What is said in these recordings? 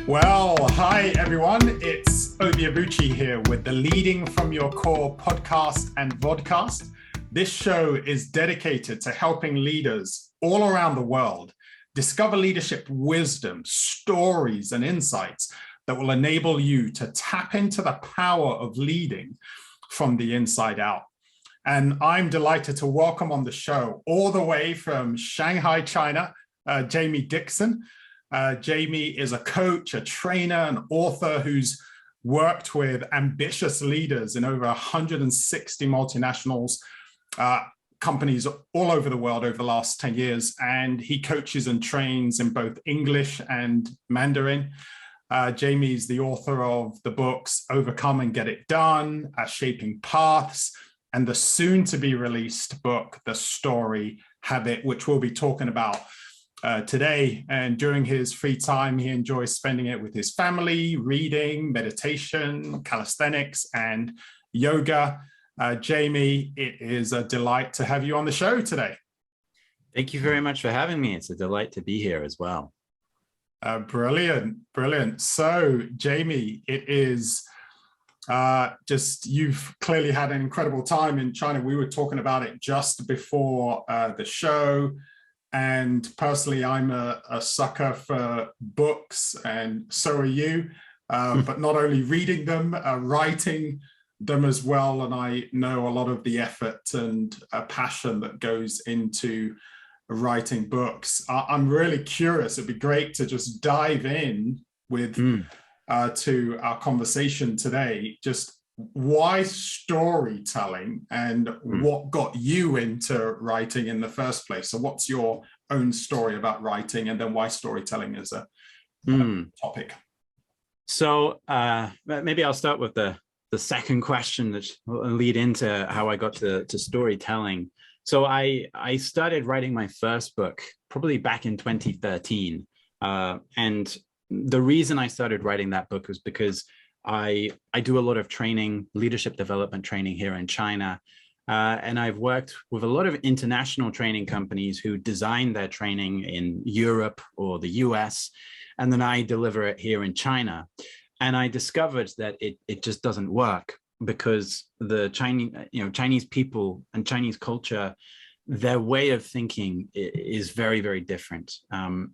Well, hi everyone. It's Obi Abuchi here with the Leading from Your Core podcast and Vodcast. This show is dedicated to helping leaders all around the world discover leadership wisdom, stories, and insights that will enable you to tap into the power of leading from the inside out. And I'm delighted to welcome on the show all the way from Shanghai, China, Jamie Dixon. Jamie is a coach, a trainer, an author who's worked with ambitious leaders in over 160 multinationals, companies all over the world over the last 10 years. And he coaches and trains in both English and Mandarin. Jamie is the author of the books Overcome and Get It Done, Shaping Paths, and the soon-to-be-released book, The Story Habit, which we'll be talking about today. And during his free time, he enjoys spending it with his family, reading, meditation, calisthenics, and yoga. Jamie, it is a delight to have you on the show today. Thank you very much for having me. It's a delight to be here as well. Brilliant. So, Jamie, it is you've clearly had an incredible time in China. We were talking about it just before the show. And personally, I'm a sucker for books, and so are you, but not only reading them, writing them as well. And I know a lot of the effort and passion that goes into writing books. I'm really curious. It'd be great to just dive in with to our conversation today. Just why storytelling and what got you into writing in the first place? So what's your own story about writing, and then why storytelling is a topic? So maybe I'll start with the second question that will lead into how I got to storytelling. So I started writing my first book probably back in 2013. And the reason I started writing that book was because I do a lot of training, leadership development training here in China. And I've worked with a lot of international training companies who design their training in Europe or the US, and then I deliver it here in China. And I discovered that it just doesn't work because the Chinese people and Chinese culture, their way of thinking is very, very different.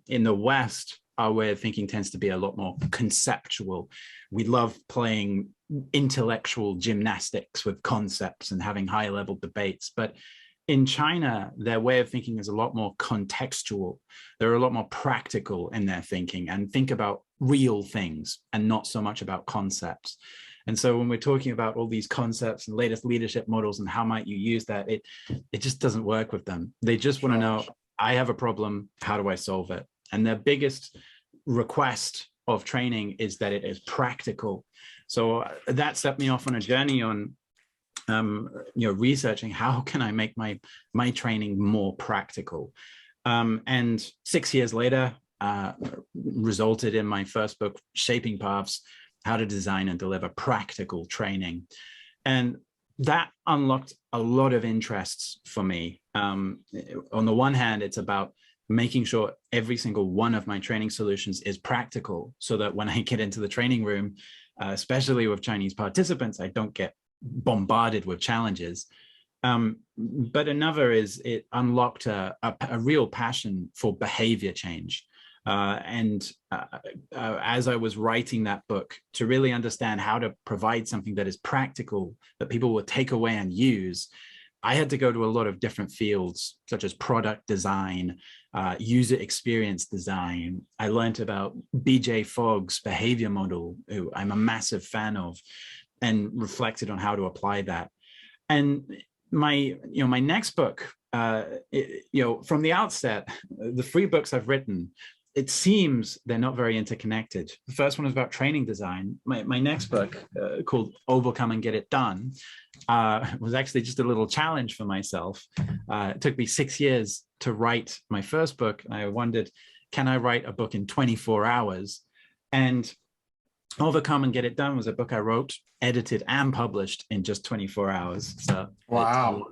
In the West, our way of thinking tends to be a lot more conceptual. We love playing intellectual gymnastics with concepts and having high-level debates. But in China, their way of thinking is a lot more contextual. They're a lot more practical in their thinking and think about real things and not so much about concepts. And so when we're talking about all these concepts and latest leadership models and how might you use that, it just doesn't work with them. They just want to know, I have a problem, how do I solve it? And their biggest request of training is that it is practical. So that set me off on a journey on, researching how can I make my training more practical. And 6 years later, resulted in my first book, Shaping Paths: How to Design and Deliver Practical Training. And that unlocked a lot of interests for me. On the one hand, it's about making sure every single one of my training solutions is practical so that when I get into the training room, especially with Chinese participants, I don't get bombarded with challenges. But another is it unlocked a real passion for behavior change. As I was writing that book, to really understand how to provide something that is practical, that people will take away and use, I had to go to a lot of different fields, such as product design, user experience design. I learned about BJ Fogg's behavior model, who I'm a massive fan of, and reflected on how to apply that. And my next book, from the outset, the 3 books I've written, it seems they're not very interconnected. The first one is about training design. My next book, called Overcome and Get It Done, was actually just a little challenge for myself. It took me 6 years to write my first book. I wondered, can I write a book in 24 hours? And Overcome and Get It Done was a book I wrote, edited, and published in just 24 hours. So wow,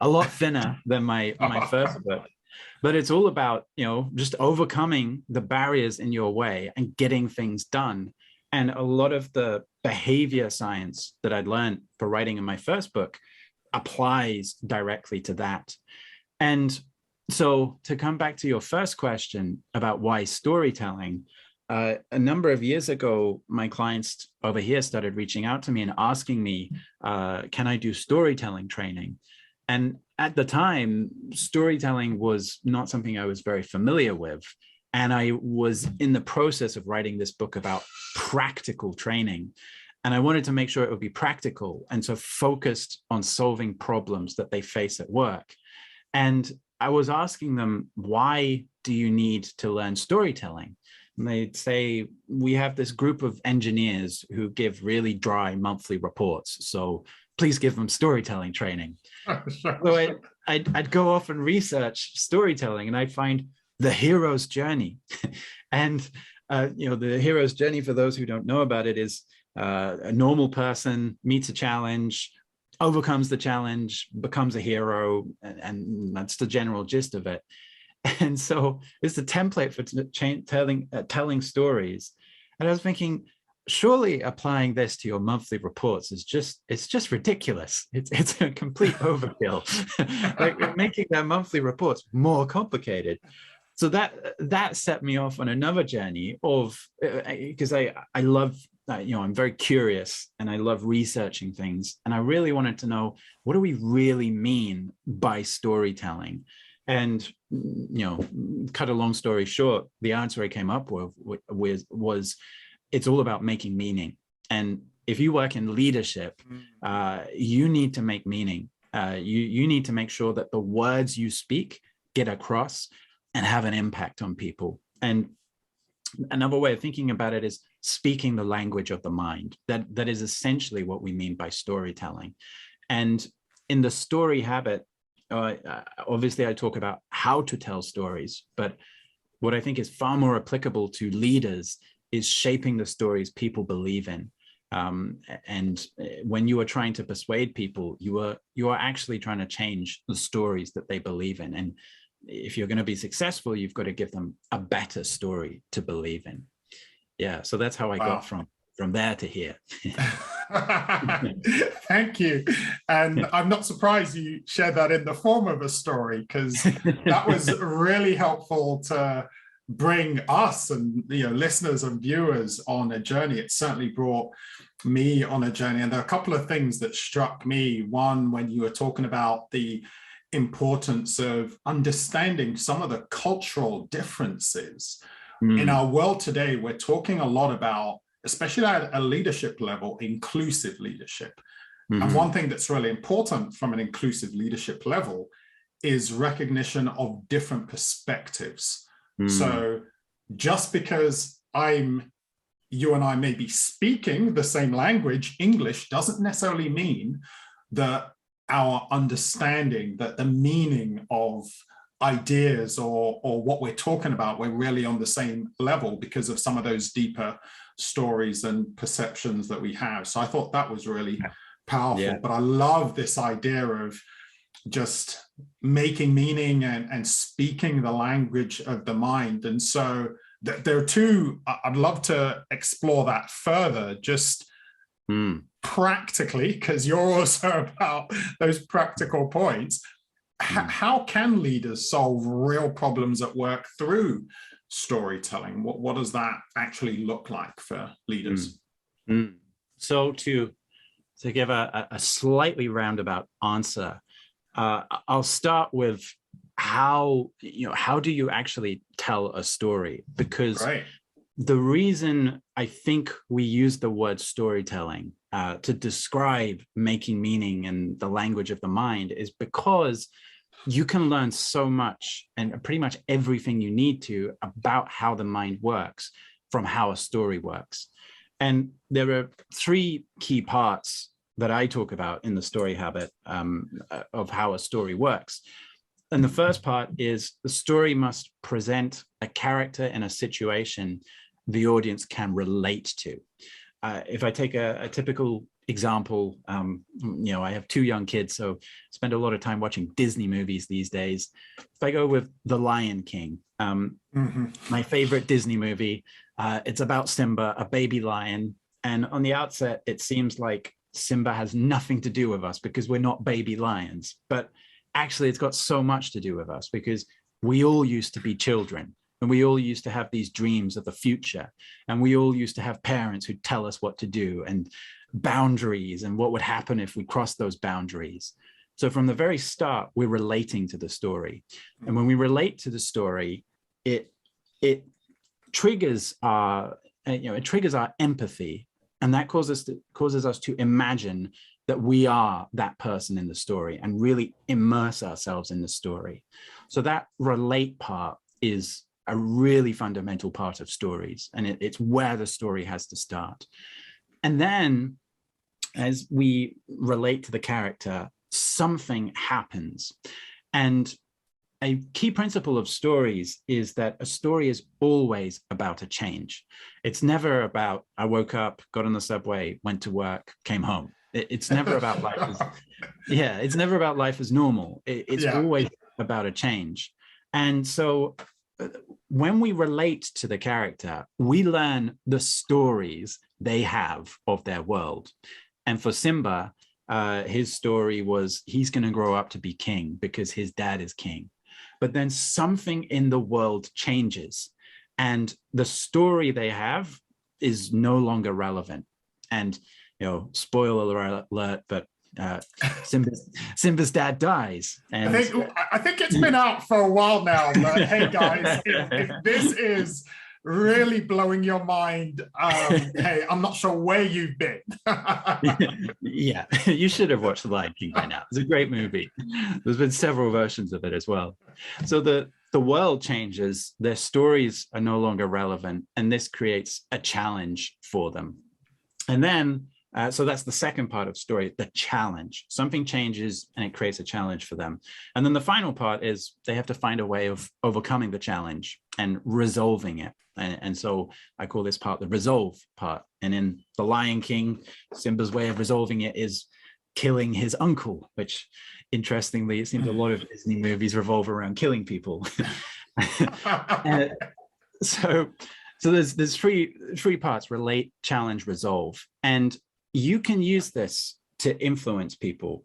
a lot thinner than my first book. But it's all about, just overcoming the barriers in your way and getting things done. And a lot of the behavior science that I'd learned for writing in my first book applies directly to that. And so to come back to your first question about why storytelling, a number of years ago, my clients over here started reaching out to me and asking me, can I do storytelling training? And at the time, storytelling was not something I was very familiar with. And I was in the process of writing this book about practical training. And I wanted to make sure it would be practical, and so focused on solving problems that they face at work. And I was asking them, why do you need to learn storytelling? And they'd say, we have this group of engineers who give really dry monthly reports, so please give them storytelling training. So I'd go off and research storytelling, and I'd find the hero's journey. And the hero's journey, for those who don't know about it, is a normal person meets a challenge, overcomes the challenge, becomes a hero, and that's the general gist of it. And so it's a template for telling stories. And I was thinking, surely applying this to your monthly reports is just ridiculous. It's a complete overkill. Like making their monthly reports more complicated. So that set me off on another journey of, because I love, I'm very curious and I love researching things. And I really wanted to know, what do we really mean by storytelling? And, cut a long story short, the answer I came up with was it's all about making meaning. And if you work in leadership, you need to make meaning. You need to make sure that the words you speak get across and have an impact on people. And another way of thinking about it is speaking the language of the mind. That is essentially what we mean by storytelling. And in the story habit, obviously I talk about how to tell stories, but what I think is far more applicable to leaders is shaping the stories people believe in. And when you are trying to persuade people, you are actually trying to change the stories that they believe in. And if you're going to be successful, you've got to give them a better story to believe in. Yeah, so that's how I got from there to here. Thank you. And I'm not surprised you shared that in the form of a story, because that was really helpful to bring us and listeners and viewers on a journey. It certainly brought me on a journey. And there are a couple of things that struck me. One, when you were talking about the importance of understanding some of the cultural differences. In our world today, we're talking a lot about, especially at a leadership level, inclusive leadership. And one thing that's really important from an inclusive leadership level is recognition of different perspectives. So just because you and I may be speaking the same language, English, doesn't necessarily mean that our understanding, that the meaning of ideas or what we're talking about, we're really on the same level because of some of those deeper stories and perceptions that we have. So I thought that was really powerful. Yeah. But I love this idea of just making meaning and speaking the language of the mind. And so there are two, I'd love to explore that further, just practically, because you're also about those practical points. How can leaders solve real problems at work through storytelling? What does that actually look like for leaders? So to give a slightly roundabout answer, I'll start with how do you actually tell a story? Because the reason I think we use the word storytelling to describe making meaning in the language of the mind is because you can learn so much and pretty much everything you need to about how the mind works from how a story works. And there are three key parts that I talk about in the story habit of how a story works. And the first part is the story must present a character in a situation the audience can relate to. If I take a typical example, I have 2 young kids, so spend a lot of time watching Disney movies these days. If I go with The Lion King, my favorite Disney movie, it's about Simba, a baby lion. And on the outset, it seems like Simba has nothing to do with us because we're not baby lions. But actually, it's got so much to do with us because we all used to be children. And we all used to have these dreams of the future. And we all used to have parents who tell us what to do and boundaries and what would happen if we crossed those boundaries. So from the very start, we're relating to the story. And when we relate to the story, it triggers our empathy. And that causes us to imagine that we are that person in the story and really immerse ourselves in the story. So that relate part is a really fundamental part of stories, and it's where the story has to start. And then as we relate to the character, something happens. And a key principle of stories is that a story is always about a change. It's never about, I woke up, got on the subway, went to work, came home. It's never about life it's never about life as normal. It's always about a change. And so when we relate to the character, we learn the stories they have of their world. And for Simba, his story was he's going to grow up to be king because his dad is king. But then something in the world changes and the story they have is no longer relevant. And, spoiler alert, but Simba's dad dies. And I think it's been out for a while now, but hey guys, if this is really blowing your mind, hey, I'm not sure where you've been. Yeah, you should have watched The Lion King by now. It's a great movie. There's been several versions of it as well. So the world changes, their stories are no longer relevant, and this creates a challenge for them. And then so that's the second part of story, the challenge. Something changes and it creates a challenge for them. And then the final part is they have to find a way of overcoming the challenge and resolving it. And so I call this part the resolve part. And in The Lion King, Simba's way of resolving it is killing his uncle, which interestingly, it seems a lot of Disney movies revolve around killing people. So there's three parts: relate, challenge, resolve. And you can use this to influence people.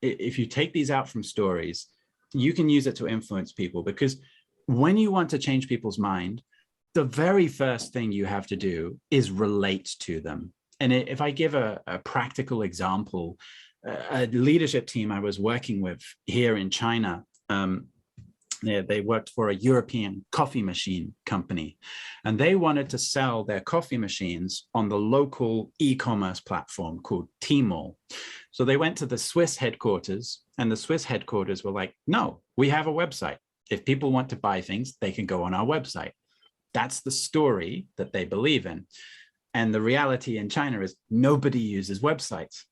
If you take these out from stories, you can use it to influence people, because when you want to change people's mind, the very first thing you have to do is relate to them. And if I give a practical example, a leadership team I was working with here in China, they worked for a European coffee machine company, and they wanted to sell their coffee machines on the local e-commerce platform called Tmall. So they went to the Swiss headquarters, and the Swiss headquarters were like, no, we have a website. If people want to buy things, they can go on our website. That's the story that they believe in. And the reality in China is nobody uses websites.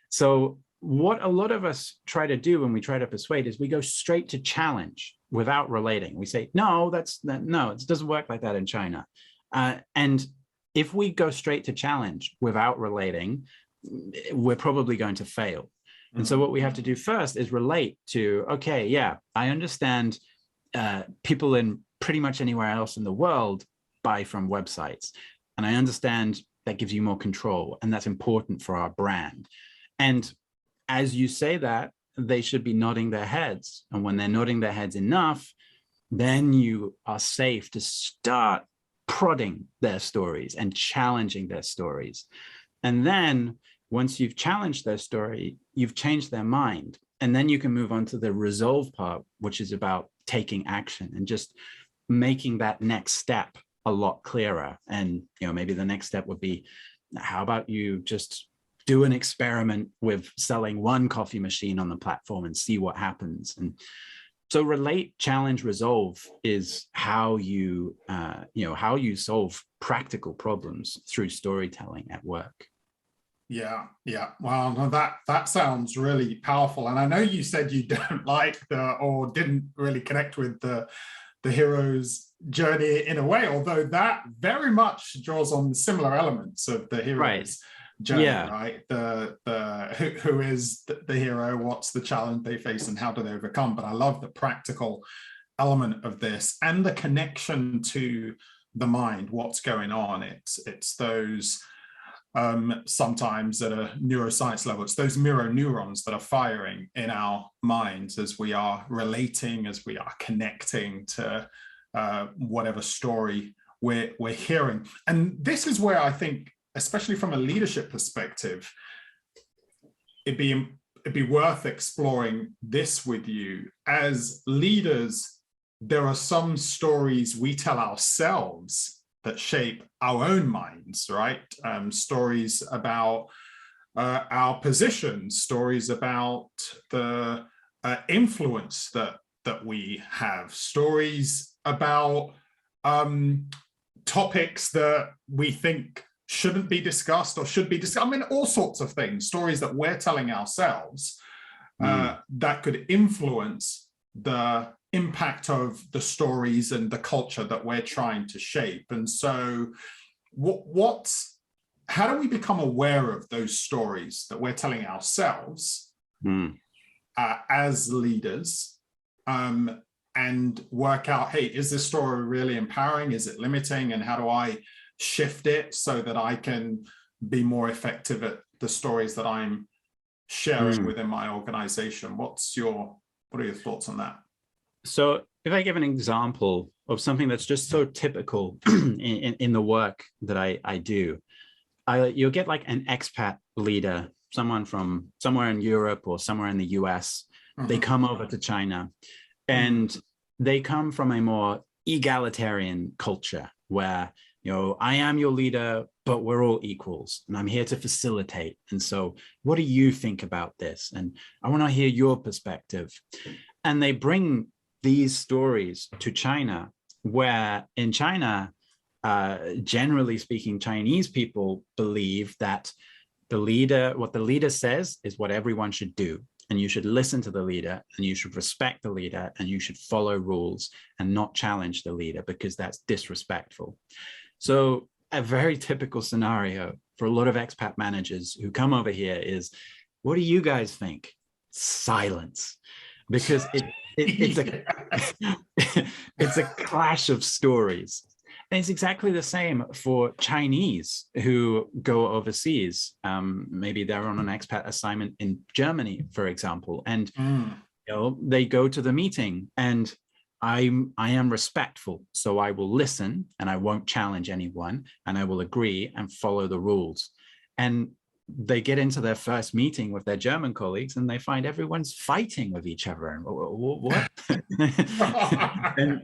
So what a lot of us try to do when we try to persuade is we go straight to challenge without relating. We say, no, no, it doesn't work like that in China. And if we go straight to challenge without relating, we're probably going to fail. Mm-hmm. And so what we have to do first is relate to, okay, yeah, I understand people in pretty much anywhere else in the world buy from websites. And I understand that gives you more control, and that's important for our brand. And as you say that, they should be nodding their heads. And when they're nodding their heads enough, then you are safe to start prodding their stories and challenging their stories. And then once you've challenged their story, you've changed their mind. And then you can move on to the resolve part, which is about taking action and just making that next step a lot clearer. And maybe the next step would be, how about you just do an experiment with selling one coffee machine on the platform and see what happens. And so relate, challenge, resolve is how you solve practical problems through storytelling at work. Yeah. Well, no, that sounds really powerful. And I know you said you don't like or didn't really connect with the hero's journey in a way, although that very much draws on similar elements of the hero's journey, Yeah. right? Who is the hero, what's the challenge they face, and how do they overcome? But I love the practical element of this and the connection to the mind, what's going on. It's those sometimes at a neuroscience level, it's those mirror neurons that are firing in our minds as we are relating, as we are connecting to whatever story we're hearing. And this is where I think, especially from a leadership perspective, it'd be worth exploring this with you. As leaders, there are some stories we tell ourselves that shape our own minds, right? Stories about our position, stories about the influence that we have, stories about topics that we think shouldn't be discussed or should be discussed. I mean, all sorts of things, stories that we're telling ourselves that could influence the impact of the stories and the culture that we're trying to shape. And so how do we become aware of those stories that we're telling ourselves as leaders, and work out, hey, is this story really empowering? Is it limiting? And how do I shift it so that I can be more effective at the stories that I'm sharing within my organization? What are your thoughts on that? So if I give an example of something that's just so typical in the work that I do, you'll get like an expat leader, someone from somewhere in Europe or somewhere in the US. They come over to China, and they come from a more egalitarian culture where, I am your leader, but we're all equals, and I'm here to facilitate. And so what do you think about this? And I want to hear your perspective. And they bring these stories to China, where in China, generally speaking, Chinese people believe that what the leader says is what everyone should do. And you should listen to the leader, and you should respect the leader, and you should follow rules and not challenge the leader, because that's disrespectful. So a very typical scenario for a lot of expat managers who come over here is, what do you guys think? Silence. Because it's a clash of stories. And it's exactly the same for Chinese who go overseas. Maybe they're on an expat assignment in Germany, for example, and they go to the meeting, and I am respectful, so I will listen and I won't challenge anyone, and I will agree and follow the rules. And they get into their first meeting with their German colleagues, and they find everyone's fighting with each other. And what? And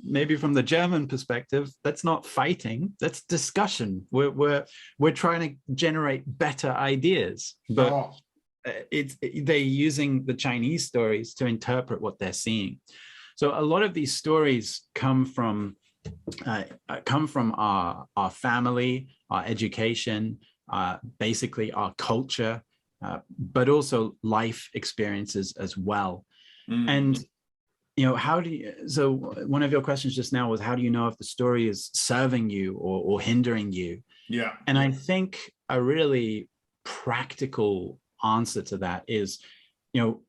maybe from the German perspective, that's not fighting, that's discussion. We're trying to generate better ideas, but they're using the Chinese stories to interpret what they're seeing. So a lot of these stories come from our family, our education, basically our culture, but also life experiences as well. And so one of your questions just now was, how do you know if the story is serving you or hindering you? Yeah. And I think a really practical answer to that is,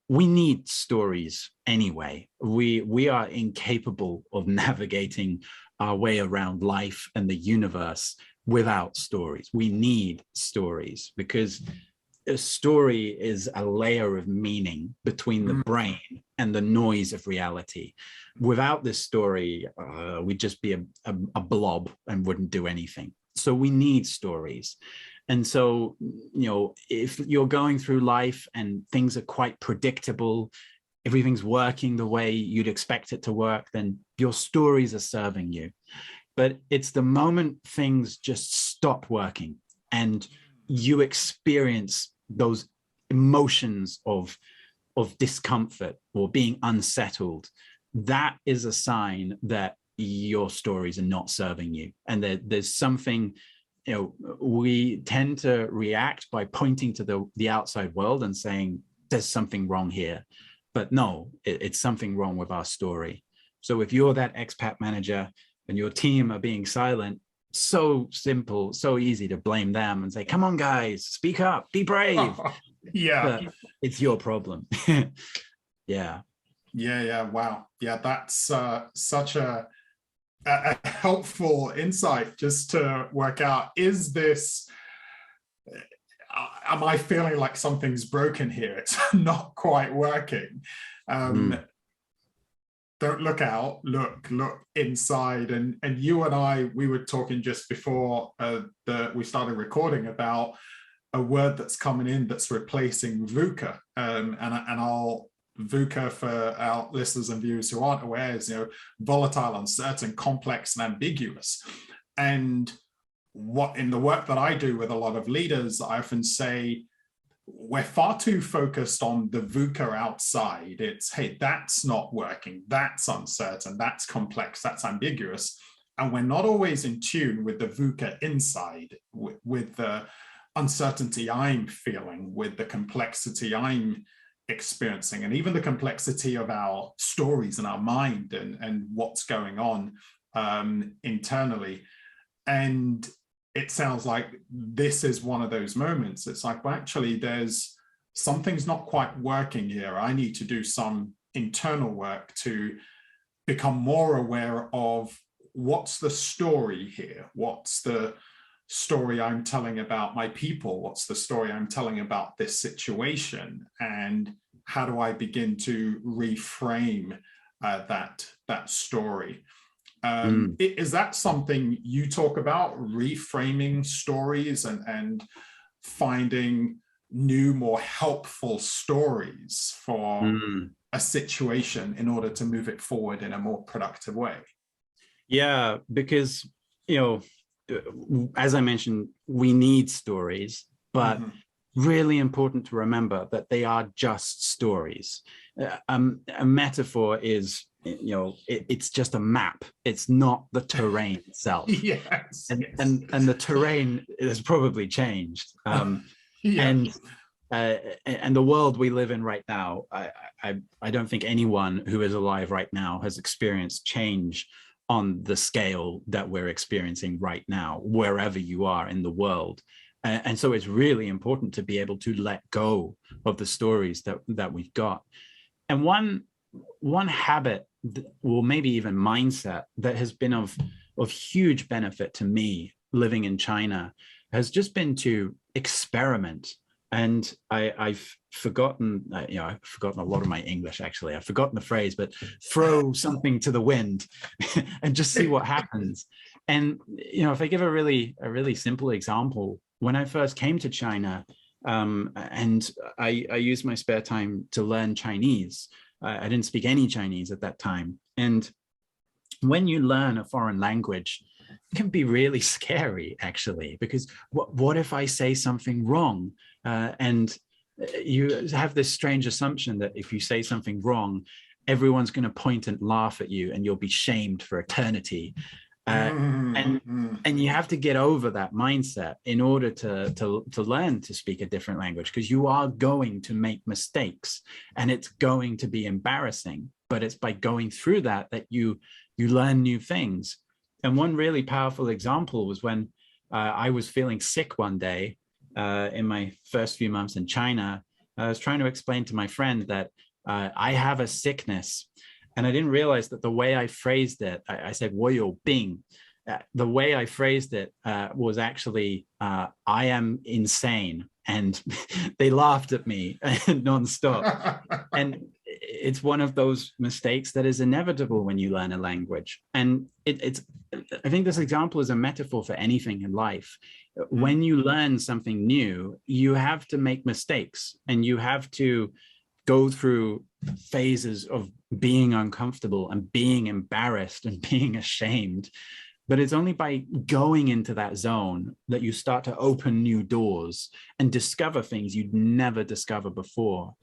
we need stories anyway. We are incapable of navigating our way around life and the universe without stories. We need stories, because a story is a layer of meaning between the brain and the noise of reality. Without this story, we'd just be a blob and wouldn't do anything. So we need stories. And so, if you're going through life and things are quite predictable, everything's working the way you'd expect it to work, then your stories are serving you. But it's the moment things just stop working and you experience those emotions of discomfort or being unsettled, that is a sign that your stories are not serving you. And there's something, we tend to react by pointing to the outside world and saying, there's something wrong here. But no, it's something wrong with our story. So if you're that expat manager and your team are being silent, so simple, so easy to blame them and say, come on, guys, speak up, be brave. Yeah. But it's your problem. Yeah. Yeah. Wow. Yeah, that's such a helpful insight, just to work out, is this, am I feeling like something's broken here? It's not quite working. Don't look out, look inside. And you and I, we were talking just before we started recording about a word that's coming in that's replacing VUCA. And I'll VUCA, for our listeners and viewers who aren't aware, is, volatile, uncertain, complex, and ambiguous. And what, in the work that I do with a lot of leaders, I often say, we're far too focused on the VUCA outside. It's, hey, that's not working, that's uncertain, that's complex, that's ambiguous. And we're not always in tune with the VUCA inside, with the uncertainty I'm feeling, with the complexity I'm experiencing, and even the complexity of our stories and our mind and what's going on internally. And it sounds like this is one of those moments. It's like, well, actually, something's not quite working here. I need to do some internal work to become more aware of what's the story here. What's the story I'm telling about my people? What's the story I'm telling about this situation? And how do I begin to reframe that story? Is that something you talk about, reframing stories and finding new, more helpful stories for a situation in order to move it forward in a more productive way? Yeah, because, as I mentioned, we need stories, but really important to remember that they are just stories. A metaphor is, it's just a map. It's not the terrain itself. Yes. And the terrain has probably changed. And the world we live in right now, I don't think anyone who is alive right now has experienced change on the scale that we're experiencing right now, wherever you are in the world. And so it's really important to be able to let go of the stories that we've got. And one habit, or maybe even mindset, that has been of huge benefit to me living in China has just been to experiment. And I've forgotten, I've forgotten a lot of my English, actually. I've forgotten the phrase, but throw something to the wind and just see what happens. And, if I give a really simple example, when I first came to China, and I used my spare time to learn Chinese. I didn't speak any Chinese at that time. And when you learn a foreign language, it can be really scary, actually, because what if I say something wrong? And you have this strange assumption that if you say something wrong, everyone's going to point and laugh at you and you'll be shamed for eternity. And you have to get over that mindset in order to learn to speak a different language, because you are going to make mistakes and it's going to be embarrassing. But it's by going through that you learn new things. And one really powerful example was when I was feeling sick one day in my first few months in China. I was trying to explain to my friend that I have a sickness. And I didn't realize that the way I phrased it, I said, 我有病. The way I phrased it was actually, I am insane. And they laughed at me nonstop. And it's one of those mistakes that is inevitable when you learn a language. And I think this example is a metaphor for anything in life. When you learn something new, you have to make mistakes and you have to go through phases of being uncomfortable and being embarrassed and being ashamed. But it's only by going into that zone that you start to open new doors and discover things you'd never discovered before.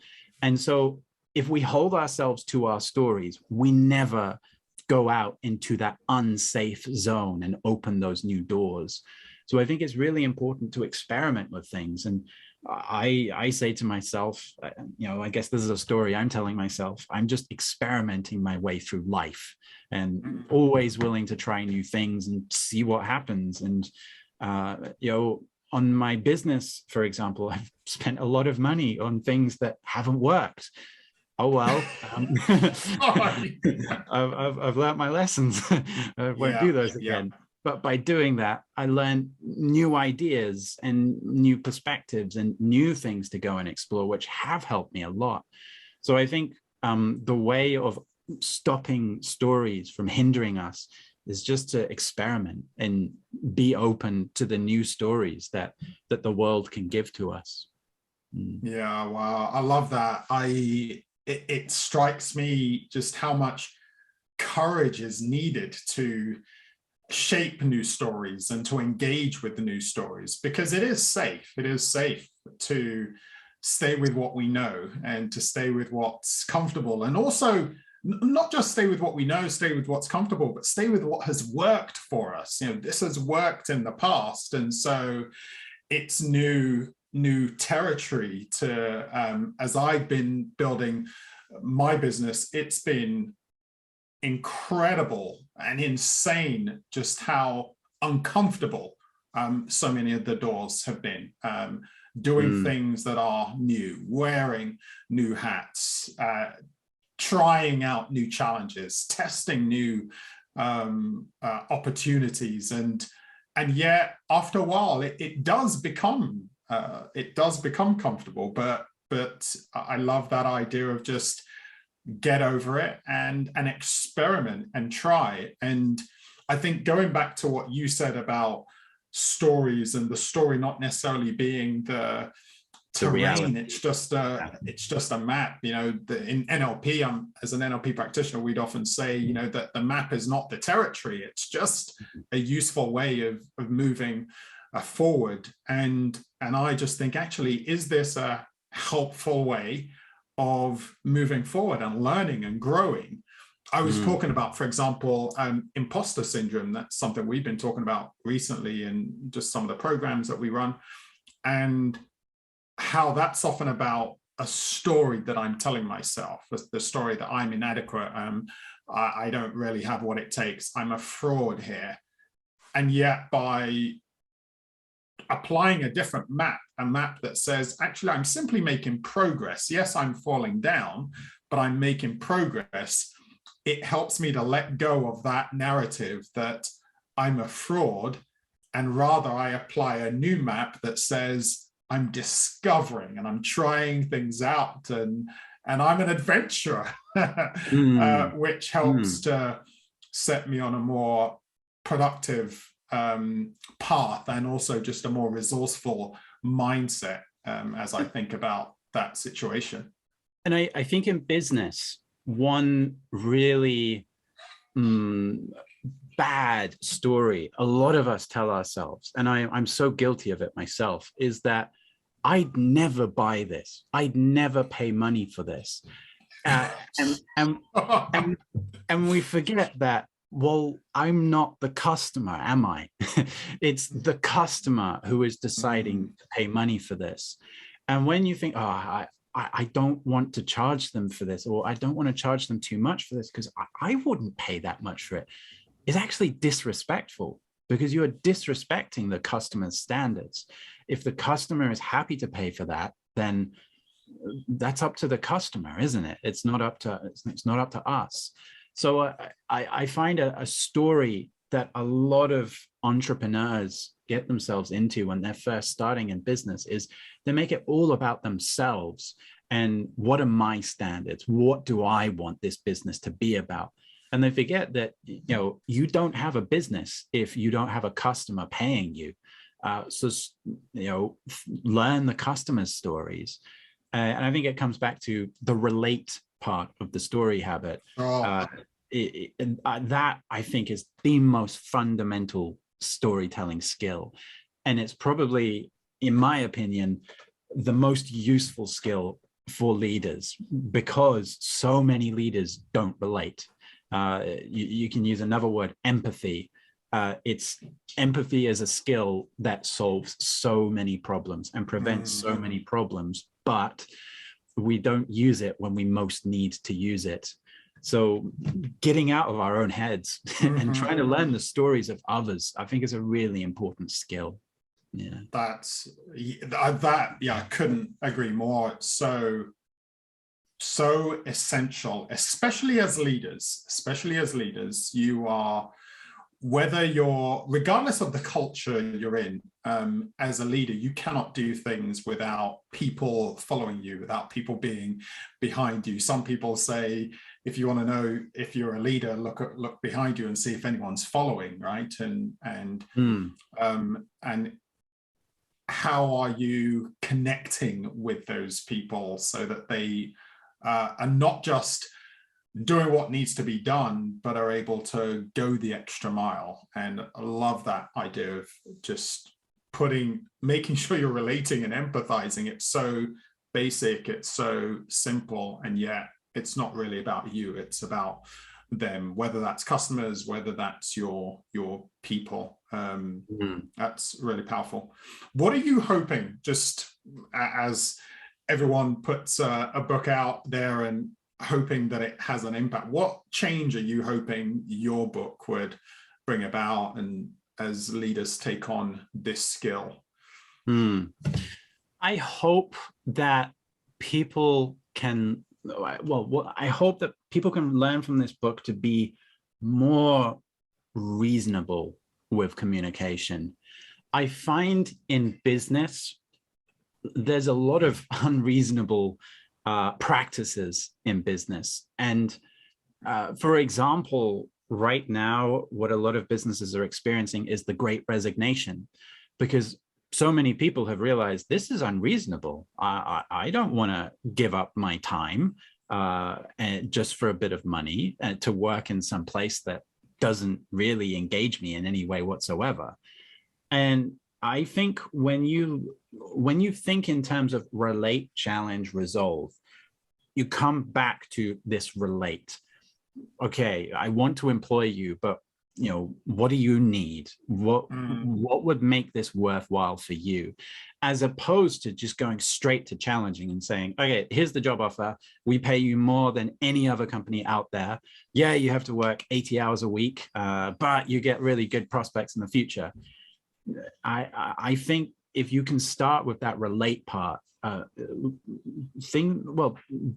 And so if we hold ourselves to our stories, we never go out into that unsafe zone and open those new doors. So I think it's really important to experiment with things. And I say to myself, I guess this is a story I'm telling myself. I'm just experimenting my way through life and always willing to try new things and see what happens. And, on my business, for example, I've spent a lot of money on things that haven't worked. Oh, well, I've learned my lessons. I won't do those again. But by doing that, I learned new ideas and new perspectives and new things to go and explore, which have helped me a lot. So I think the way of stopping stories from hindering us is just to experiment and be open to the new stories that the world can give to us. Yeah, wow. I love that. It strikes me just how much courage is needed to shape new stories and to engage with the new stories, because it is safe. It is safe to stay with what we know and to stay with what's comfortable, and also not just stay with what we know, stay with what's comfortable, but stay with what has worked for us. This has worked in the past, and so it's new territory to as I've been building my business. It's been incredible and insane just how uncomfortable so many of the doors have been, doing things that are new, wearing new hats, trying out new challenges, testing new opportunities, and yet after a while it does become comfortable. But I love that idea of just get over it and experiment and try. And I think going back to what you said about stories and the story not necessarily being the terrain, reality. It's just a map. In NLP, as an NLP practitioner, we'd often say, that the map is not the territory. It's just a useful way of moving forward. And I just think, actually, is this a helpful way of moving forward and learning and growing? I was talking about, for example, imposter syndrome. That's something we've been talking about recently in just some of the programs that we run, and how that's often about a story that I'm telling myself, the story that I'm inadequate, I don't really have what it takes, I'm a fraud here. And yet by applying a different map, a map that says, actually, I'm simply making progress. Yes, I'm falling down, but I'm making progress. It helps me to let go of that narrative that I'm a fraud, and rather I apply a new map that says I'm discovering and I'm trying things out, and I'm an adventurer, which helps to set me on a more productive path, and also just a more resourceful mindset as I think about that situation. And I think in business, one really bad story a lot of us tell ourselves, and I'm so guilty of it myself, is that I'd never buy this, I'd never pay money for this, and we forget that, well, I'm not the customer, am I? It's the customer who is deciding to pay money for this. And when you think, oh, I don't want to charge them for this, or I don't want to charge them too much for this because I wouldn't pay that much for it, it's actually disrespectful, because you are disrespecting the customer's standards. If the customer is happy to pay for that, then that's up to the customer, isn't it? It's not up to us. So I find a story that a lot of entrepreneurs get themselves into when they're first starting in business is they make it all about themselves and what are my standards? What do I want this business to be about? And they forget that, you don't have a business if you don't have a customer paying you. So learn the customer's stories. And I think it comes back to the relate part of the story habit. That I think is the most fundamental storytelling skill. And it's probably, in my opinion, the most useful skill for leaders, because so many leaders don't relate. You can use another word, empathy. it's empathy as a skill that solves so many problems and prevents so many problems, but we don't use it when we most need to use it. So getting out of our own heads and trying to learn the stories of others, I think is a really important skill. Yeah. I couldn't agree more. It's so essential, especially as leaders, you are, regardless of the culture you're in, as a leader, you cannot do things without people following you, without people being behind you. Some people say, if you want to know if you're a leader, look behind you and see if anyone's following, right? And how are you connecting with those people so that they are not just doing what needs to be done, but are able to go the extra mile. And I love that idea of just making sure you're relating and empathizing. It's so basic, it's so simple, and yet it's not really about you, it's about them, whether that's customers, whether that's your people. That's really powerful. What are you hoping, just as everyone puts a book out there and hoping that it has an impact, what change are you hoping your book would bring about, and as leaders take on this skill? I hope that people can, I hope that people can learn from this book to be more reasonable with communication. I find in business, there's a lot of unreasonable practices in business. And for example, right now, what a lot of businesses are experiencing is the Great Resignation, because so many people have realized this is unreasonable. I don't want to give up my time and just for a bit of money to work in some place that doesn't really engage me in any way whatsoever. And I think when you think in terms of relate, challenge, resolve, you come back to this relate. Okay, I want to employ you, but what do you need? What would make this worthwhile for you? As opposed to just going straight to challenging and saying, okay, here's the job offer. We pay you more than any other company out there. Yeah, you have to work 80 hours a week, but you get really good prospects in the future. I think if you can start with that relate part,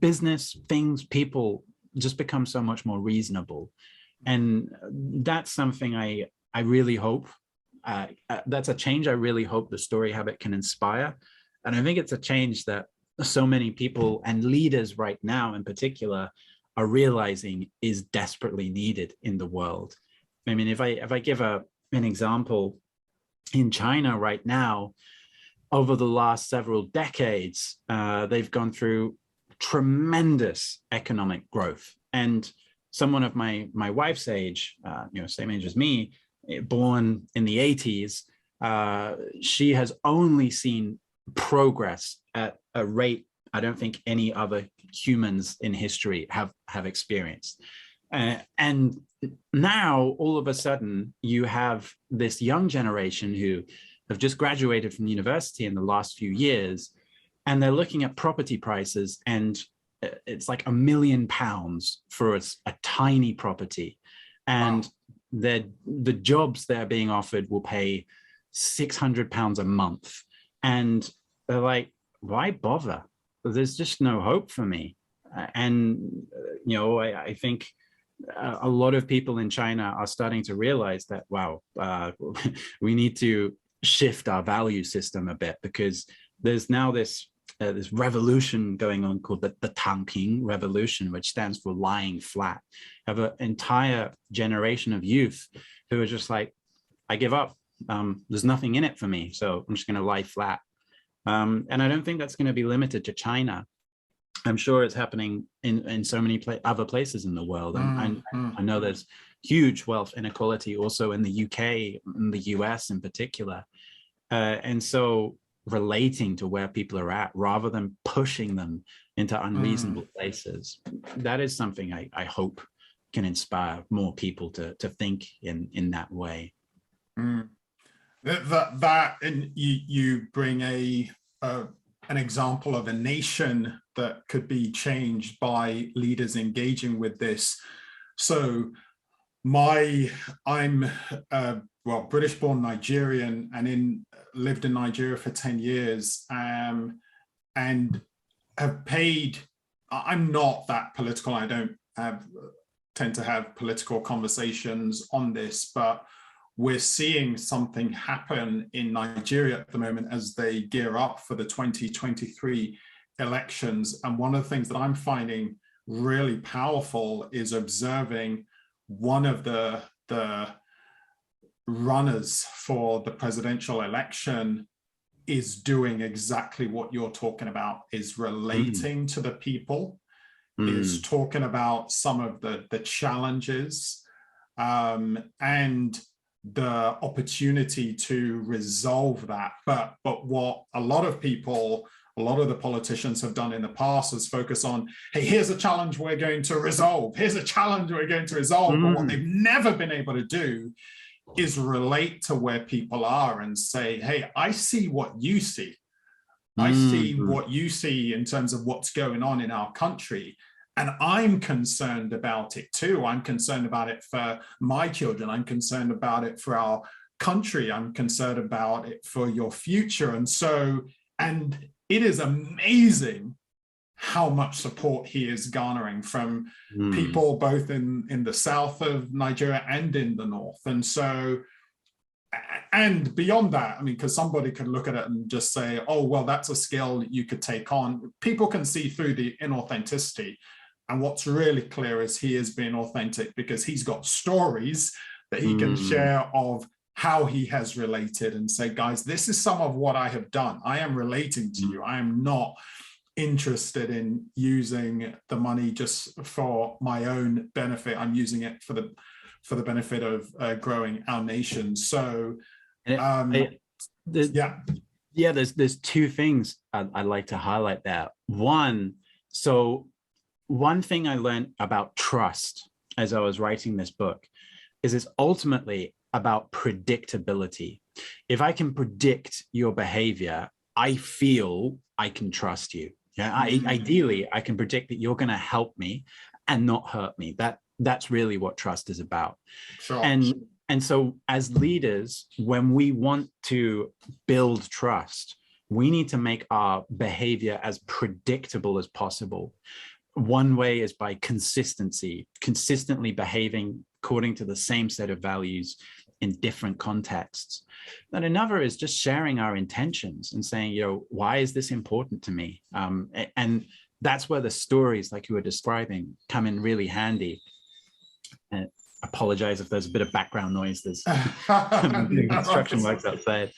business, things, people just become so much more reasonable. And that's something I really hope, that's a change I really hope the story habit can inspire. And I think it's a change that so many people and leaders right now in particular are realizing is desperately needed in the world. I mean, if I give an example, in China right now, over the last several decades, they've gone through tremendous economic growth. And someone of my wife's age, same age as me, born in the 80s, she has only seen progress at a rate I don't think any other humans in history have experienced. And now, all of a sudden, you have this young generation who have just graduated from university in the last few years, and they're looking at property prices, and it's like £1 million for a tiny property. And wow. The jobs they're being offered will pay £600 a month. And they're like, why bother? There's just no hope for me. And, I think a lot of people in China are starting to realize that, wow, we need to shift our value system a bit, because there's now this revolution going on called the Tangping revolution, which stands for lying flat. Have an entire generation of youth who are just like, I give up. There's nothing in it for me, so I'm just going to lie flat. And I don't think that's going to be limited to China. I'm sure it's happening in so many other places in the world. And I know there's huge wealth inequality also in the UK, in the US in particular. And so relating to where people are at rather than pushing them into unreasonable places, that is something I hope can inspire more people to think in that way. Mm. And you bring an example of a nation that could be changed by leaders engaging with this. So I'm well, British born Nigerian, and lived in Nigeria for 10 years, and have paid. I'm not that political. I don't tend to have political conversations on this, but we're seeing something happen in Nigeria at the moment as they gear up for the 2023 elections. And one of the things that I'm finding really powerful is observing one of the runners for the presidential election is doing exactly what you're talking about, is relating to the people, is talking about some of the challenges, and the opportunity to resolve that. But what a lot of the politicians have done in the past is focus on, hey, here's a challenge we're going to resolve. Here's a challenge we're going to resolve. But what they've never been able to do is relate to where people are and say, hey, I see what you see. I see what you see in terms of what's going on in our country. And I'm concerned about it too. I'm concerned about it for my children. I'm concerned about it for our country. I'm concerned about it for your future. And it is amazing how much support he is garnering from people both in the south of Nigeria and in the north. And beyond that, I mean, because somebody could look at it and just say, oh, well, that's a skill you could take on. People can see through the inauthenticity. And what's really clear is he is being authentic because he's got stories that he can share of how he has related and say, guys, this is some of what I have done. I am relating to you. I am not interested in using the money just for my own benefit. I'm using it for the benefit of growing our nation. So there's two things I'd like to highlight there. One thing I learned about trust as I was writing this book is it's ultimately about predictability. If I can predict your behavior, I feel I can trust you. Yeah, ideally, I can predict that you're going to help me and not hurt me. That's really what trust is about. Sure. And so as leaders, when we want to build trust, we need to make our behavior as predictable as possible. One way is by consistency, consistently behaving according to the same set of values in different contexts. And another is just sharing our intentions and saying, why is this important to me? And that's where the stories, like you were describing, come in really handy. And apologize if there's a bit of background noise. There's construction works outside.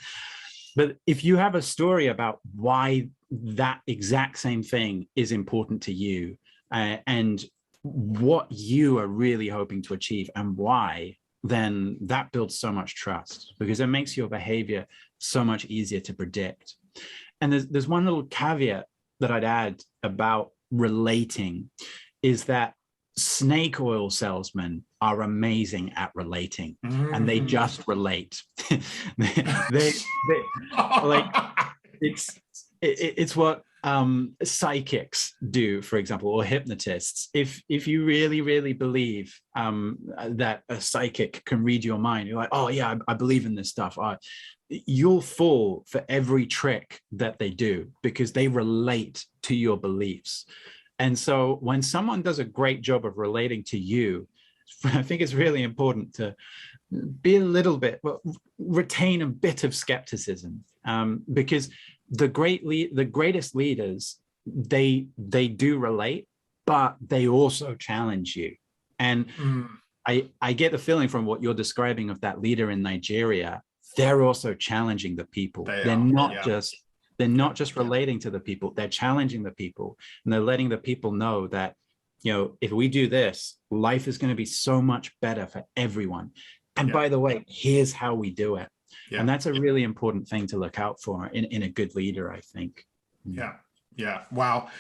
But if you have a story about why that exact same thing is important to you, and what you are really hoping to achieve and why, then that builds so much trust because it makes your behavior so much easier to predict. And there's one little caveat that I'd add about relating is that snake oil salesmen are amazing at relating, and they just relate. they like it's what psychics do, for example, or hypnotists. If you really believe that a psychic can read your mind, you're like, oh yeah, I believe in this stuff. You'll fall for every trick that they do because they relate to your beliefs. And so when someone does a great job of relating to you, I think it's really important to be a little bit, retain a bit of skepticism, because the greatest leaders, they do relate, but they also challenge you. And I get the feeling from what you're describing of that leader in Nigeria, they're also challenging the people. They're not just relating to the people, they're challenging the people, and they're letting the people know that, if we do this, life is going to be so much better for everyone. And by the way, here's how we do it. Yeah. And that's a really important thing to look out for in a good leader, I think. Yeah. Wow.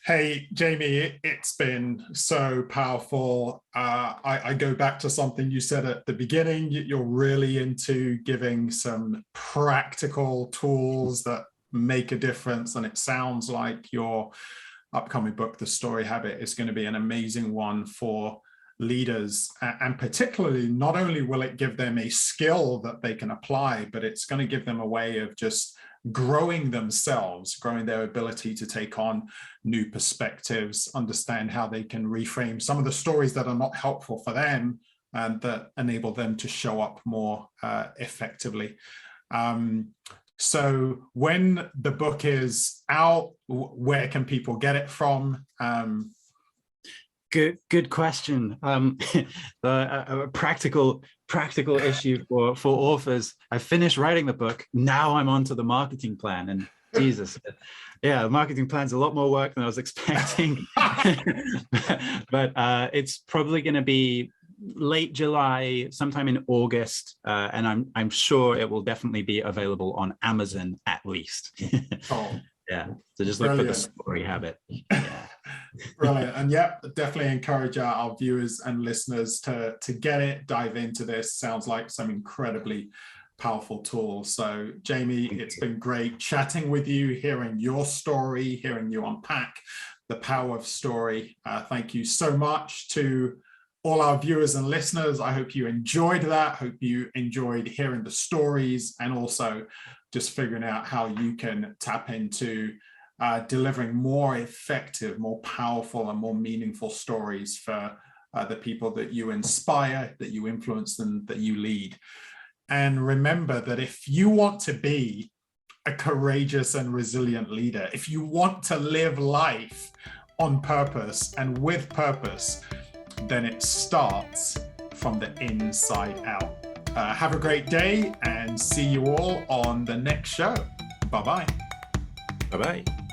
Hey, Jamie, it's been so powerful. I go back to something you said at the beginning. You're really into giving some practical tools that make a difference. And it sounds like your upcoming book, The Story Habit, is going to be an amazing one for leaders. And particularly, not only will it give them a skill that they can apply, but it's going to give them a way of just growing themselves, growing their ability to take on new perspectives, understand how they can reframe some of the stories that are not helpful for them and that enable them to show up more effectively. So when the book is out, where can people get it from? Good question. A practical issue for authors. I finished writing the book. Now I'm on to the marketing plan, and Jesus, yeah, the marketing plan's a lot more work than I was expecting. but it's probably going to be late July, sometime in August, and I'm sure it will definitely be available on Amazon at least. Oh. Yeah, so just look Brilliant. for The Story Habit. Yeah. Brilliant. And yeah, definitely encourage our viewers and listeners to get it, dive into this. Sounds like some incredibly powerful tools. So Jamie, it's been great chatting with you, hearing your story, hearing you unpack the power of story. Thank you so much to all our viewers and listeners. I hope you enjoyed that. Hope you enjoyed hearing the stories and also just figuring out how you can tap into delivering more effective, more powerful, and more meaningful stories for the people that you inspire, that you influence, and that you lead. And remember that if you want to be a courageous and resilient leader, if you want to live life on purpose and with purpose, then it starts from the inside out. Have a great day and see you all on the next show. Bye-bye. Bye-bye.